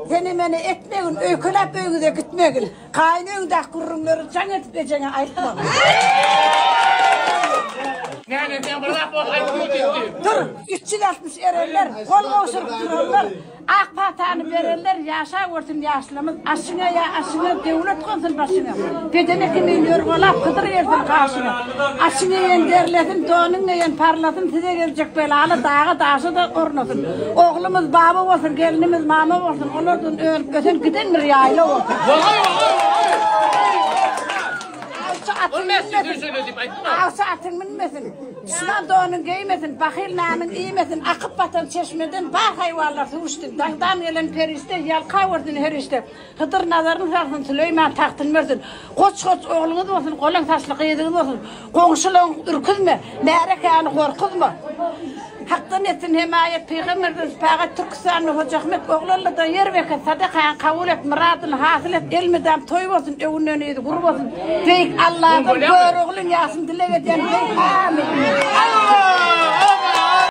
Seni beni etmeyin, öykülep öyküde gitmeyin. Kaynığın da kurumları can etip ecene aytma. Yani sen bırak bol aytıyor gitti. Dur, 360 erenler, kol koşurup dururlar. Ak patanı verirler, yaşa vursun yaşlımız. Aşına ya aşına, devlet konsun başına. Bedene kimiliyor, olap kıdır yersin karşına. Aşına yen derlesin, donunla yen parlasın. Size gelecek belalı dağı daşı da ornasın. Oğlumuz baba olsun, gelinimiz mama olsun. Olurdun ölüp götün gidin mi riyayla olsun. Ağzı atın minmesin, düşman doğunun giymesin, bakil namın iymesin, akıp batan çeşmeden bar hayvanlar uçtun, dağdan gelen perişte, yalka vurdun her işte, Hıdır nazarını sarsın, Süleyman taktın versin, koç oğlunuz olsun, kolun taşlık yediniz olsun, komşuluğun ürküzme, merekanı korkuzma. Haktan etsin himayet, peygamberden spagat Türkistan'ı hocakmet, oğlanla da yer veket, sadakayan kabul et, muradını hasıl et, elmeden toy olsun, evin önüydü, grup olsun. Beyk Allah'ın gör oğlun yasın dilek eden, beyk amin.